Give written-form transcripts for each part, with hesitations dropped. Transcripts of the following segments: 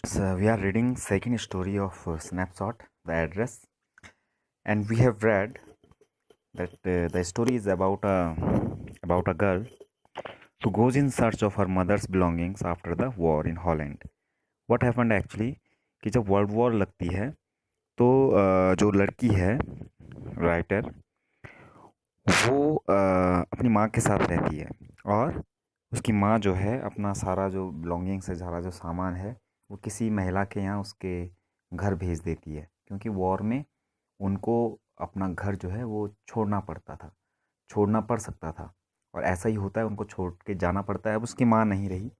So we are reading second story of Snapshot, the address, and we have read that the story is about a girl who goes in search of her mother's belongings after the war in Holland. What happened actually कि जब world war लगती है तो जो लड़की है writer वो अपनी माँ के साथ रहती है और उसकी माँ जो है अपना सारा जो बिलोंगिंग्स है सारा जो सामान है वो किसी महिला के यहाँ उसके घर भेज देती है क्योंकि वॉर में उनको अपना घर जो है वो छोड़ना पड़ता था, छोड़ना पड़ सकता था और ऐसा ही होता है, उनको छोड़ के जाना पड़ता है। अब उसकी माँ नहीं रही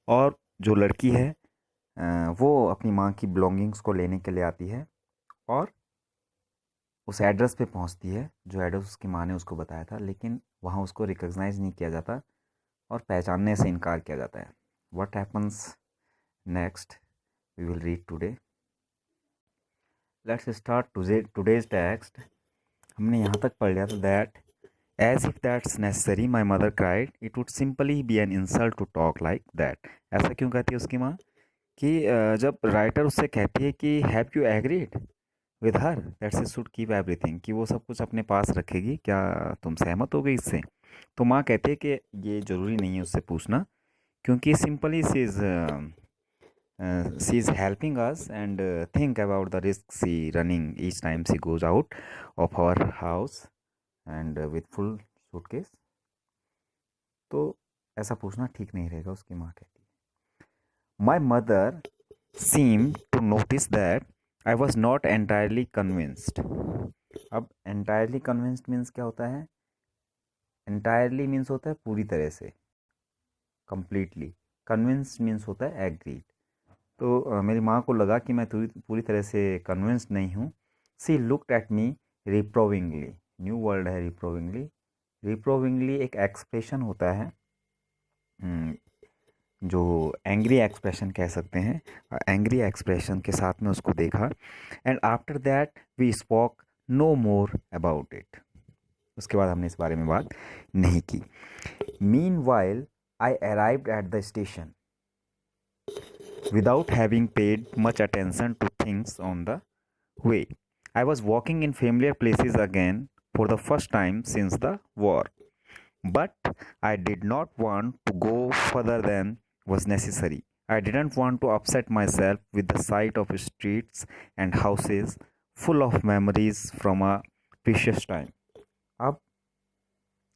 और जो लड़की है वो अपनी माँ की बिलोंगिंग्स को लेने के लिए आती है और उस एड्रेस पे पहुंचती है जो एड्रेस उसकी माँ ने उसको बताया था, लेकिन वहाँ उसको रिकॉग्नाइज नहीं किया जाता और पहचानने से इनकार किया जाता है। What happens next we will read today. Let's start today's text. हमने यहाँ तक पढ़ लिया था that as if that's necessary my mother cried it would simply be an insult to talk like that. ऐसा क्यों कहती है उसकी माँ कि जब राइटर उससे कहती है कि have you agreed with her that she should keep everything, कि वो सब कुछ अपने पास रखेगी, क्या तुम सहमत हो गई इससे? तो माँ कहती है कि ये ज़रूरी नहीं है उससे पूछना क्योंकि simply she is helping us and think about the risk she running each time she goes out of our house and with full suitcase. तो ऐसा पूछना ठीक नहीं रहेगा, उसकी माँ कहती है। My mother seem to notice that I was not entirely convinced. अब एंटायरली कन्विंस्ड मीन्स क्या होता है? एंटायरली मीन्स होता है पूरी तरह से, कंप्लीटली। कन्विंस्ड मीन्स होता है एग्रीड। तो मेरी माँ को लगा कि मैं पूरी तरह से कन्विंस्ड नहीं हूँ। She looked at me reprovingly. New word है रिप्रोविंगली। रिप्रोविंगली एक एक्सप्रेशन होता है जो एंग्री एक्सप्रेशन कह सकते हैं। एंग्री एक्सप्रेशन के साथ में उसको देखा and after that we spoke no more about it. उसके बाद हमने इस बारे में बात नहीं की। Meanwhile I arrived at the station without having paid much attention to things on the way. I was walking in familiar places again for the first time since the war, but I did not want to go further than was necessary. I didn't want to upset myself with the sight of streets and houses full of memories from a precious time. अब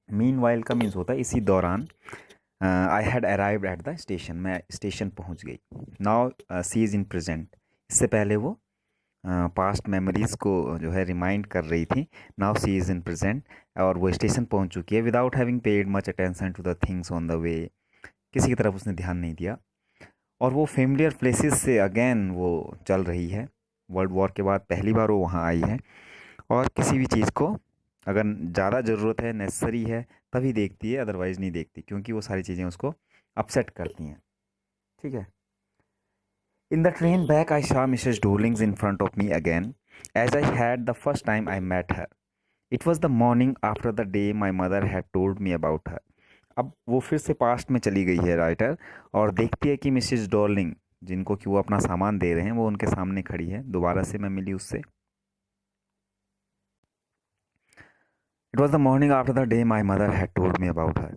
mean while का means होता है इसी दौरान। I had arrived at the station, मैं station पहुंच गई। Now she is in present, इससे पहले वो पास्ट मेमोरीज़ को जो है रिमाइंड कर रही थी। Now she is in present और वो स्टेशन पहुंच चुकी है। Without having paid much attention to the things on the way, किसी की तरफ उसने ध्यान नहीं दिया। और वो फेमिलियर प्लेसेस से अगेन वो चल रही है। वर्ल्ड वॉर के बाद पहली बार वो वहाँ आई है और किसी भी चीज़ को अगर ज़्यादा ज़रूरत है, नेसेसरी है, तभी देखती है, अदरवाइज़ नहीं देखती, क्योंकि वो सारी चीज़ें उसको अपसेट करती हैं। ठीक है। In the train back I saw Mrs. Dorlings in front of me again, as I had the first time I met her. It was the morning after the day my mother had told me about her. अब वो फिर से past में चली गई है writer और देखती है कि मिसेस डॉर्लिंग, जिनको कि वो अपना सामान दे रहे हैं, वो उनके सामने खड़ी है। दोबारा से मैं मिली उससे। It was the morning after the day my mother had told me about her.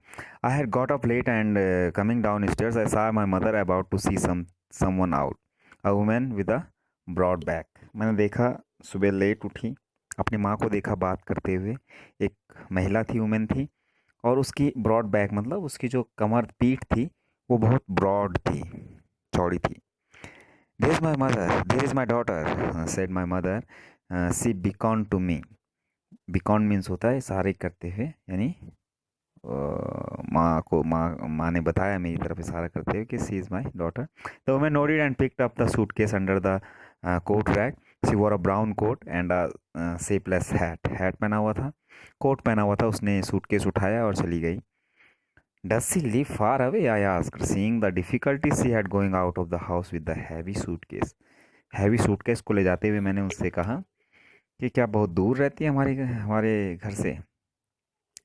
I had got up late and coming downstairs, I saw my mother about to see someone out. A woman with a broad back. मैंने देखा, सुबह late उठी, अपनी माँ को देखा बात करते हुए। एक महिला थी, वुमेन थी, और उसकी ब्रॉड बैक मतलब उसकी जो कमर पीठ थी वो बहुत ब्रॉड थी, चौड़ी थी। There is my mother, there is my daughter, said my mother. She beckoned to me. Beacon means होता है इशारे करते हुए, यानी माँ ने बताया मेरी तरफ इशारा करते हुए कि she is my daughter. The woman nodded and picked up the suitcase under the coat rack. She wore a brown coat and a shapeless hat. Hat पहना हुआ था, कोट पहना हुआ था। उसने सूटकेस उठाया और चली गई। Does she live far away? I asked, seeing the difficulty she had going out of the house with the heavy suitcase. Heavy suitcase को ले जाते हुए मैंने उससे कहा कि क्या बहुत दूर रहती है हमारे घर से?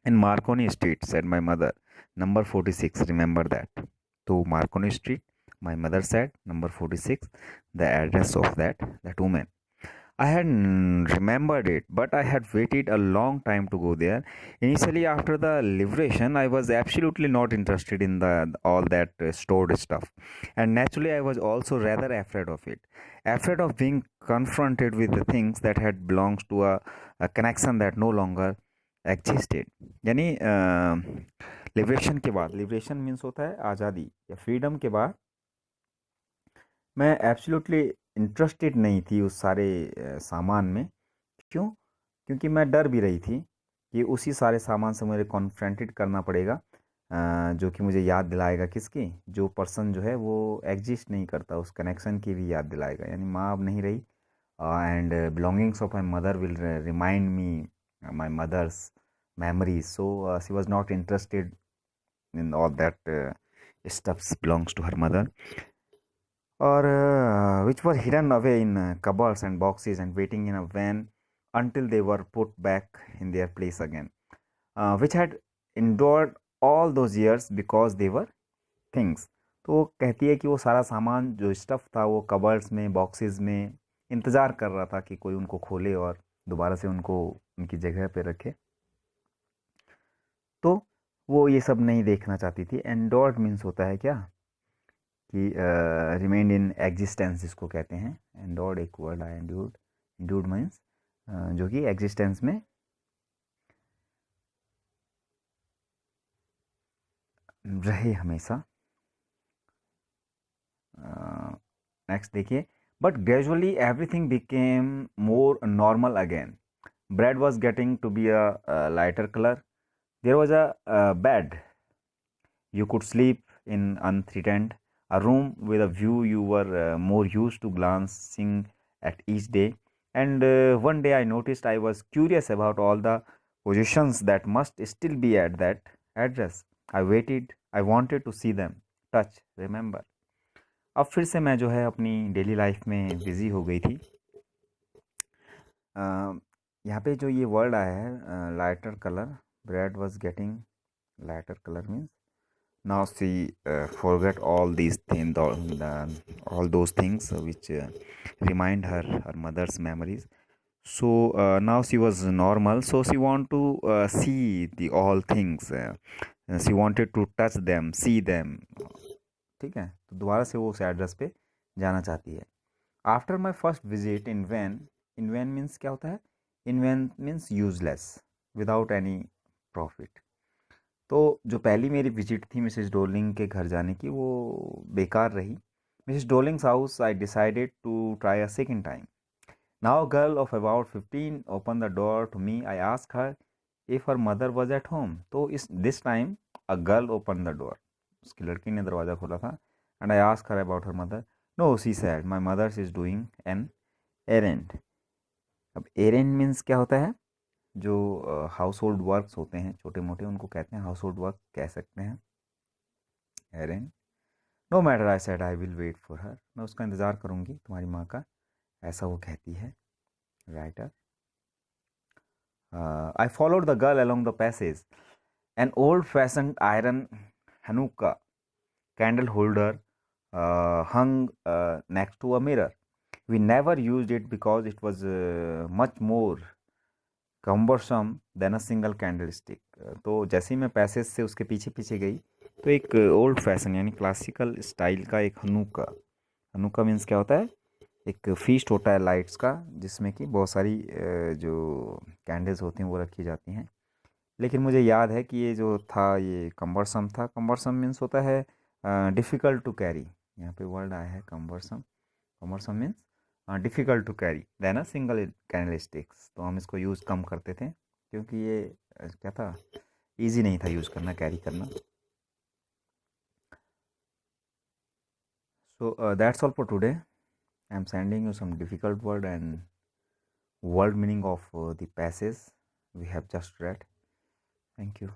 In Marconi street, said my mother, number 46, remember that. तो Marconi street My mother said. Number 46, the address of that woman. I had remembered it, but I had waited a long time to go there. Initially, after the liberation, I was absolutely not interested in the all that stored stuff, and naturally, I was also rather afraid of it, afraid of being confronted with the things that had belonged to a connection that no longer existed. यानी liberation के बाद, liberation means होता है आज़ादी या freedom के बाद मैं एब्सोल्युटली इंटरेस्टेड नहीं थी उस सारे सामान में। क्यों? क्योंकि मैं डर भी रही थी कि उसी सारे सामान से मुझे कॉन्फ्रेंटेड करना पड़ेगा, जो कि मुझे याद दिलाएगा किसकी, जो पर्सन जो है वो एग्जिस्ट नहीं करता, उस कनेक्शन की भी याद दिलाएगा। यानी माँ अब नहीं रही, and belongings of my mother will remind me my mother's memories. So she was not interested in all that stuffs belongs to her mother, or which were hidden away in cupboards and boxes and waiting in a van until they were put back in their place again, which had endured all those years because they were things. तो वो कहती है कि वो सारा सामान जो stuff था वो कबर्ड्स में, बॉक्सेस में इंतज़ार कर रहा था कि कोई उनको खोले और दोबारा से उनको उनकी जगह पे रखे। तो वो ये सब नहीं देखना चाहती थी। एंडोर्ड मीन्स होता है क्या कि रिमेंड इन एग्जिस्टेंस इसको कहते हैं। एंडोर्ड एक वर्ड है, एंड्यूड। एंड्यूड मीन्स जो कि एग्जिस्टेंस में रहे हमेशा। नेक्स्ट देखिए, but gradually everything became more normal again. Bread was getting to be a lighter colour. There was a bed you could sleep in unthreatened, a room with a view you were more used to glancing at each day. And one day I noticed I was curious about all the positions that must still be at that address. I waited, I wanted to see them, touch, remember. अब फिर से मैं जो है अपनी daily life में busy हो गई थी। यहाँ पे जो ये वर्ड आया है lighter colour, bread was getting lighter color means now she forget all these things, all those things which remind her mother's memories. So now she was normal, so she want to see the all things, she wanted to touch them, see them. ठीक है, तो दोबारा से वो उस address पे जाना चाहती है। After my first visit in vain means क्या होता है? In vain means useless, without any profit. तो जो पहली मेरी विजिट थी मिसेस डोलिंग के घर जाने की, वो बेकार रही। Mrs Dowling's house I decided to try a second time. Now girl of about 15 open the door to me. I ask her if her mother was at home. तो इस this time a girl open the door, उसकी लड़की ने दरवाज़ा खोला था। And I ask her about her mother. No, she said my mother is doing an errand. अब errand means क्या होता है? जो हाउस होल्ड वर्क्स होते हैं छोटे मोटे, उनको कहते हैं हाउस होल्ड वर्क कह सकते हैं, errand. No matter, I said I will wait for her. मैं उसका इंतज़ार करूँगी, तुम्हारी माँ का, ऐसा वो कहती है writer. I followed the girl along the passage. An old fashion iron Hanukkah candle holder hung next to a mirror. We never used it because it was much more cumbersome than a single candlestick. तो जैसे ही मैं passage से उसके पीछे पीछे गई तो एक ओल्ड फैशन यानी क्लासिकल स्टाइल का एक हनुक्का, हनुक्का मीन्स क्या होता है? एक फीस्ट होता है लाइट्स का, जिसमें कि बहुत सारी जो कैंडल्स होती हैं वो रखी जाती हैं। लेकिन मुझे याद है कि ये जो था ये कम्बरसम था। कम्बरसम मीन्स होता है डिफ़िकल्ट टू कैरी। यहाँ पे वर्ड आया है cumbersome. Cumbersome means difficult to carry than a single candlesticks. तो हम इसको यूज़ कम करते थे क्योंकि ये क्या था, ईजी नहीं था यूज़ करना, कैरी करना। So that's all for today. I am sending you some difficult word and word meaning of the passage we have just read. Thank you.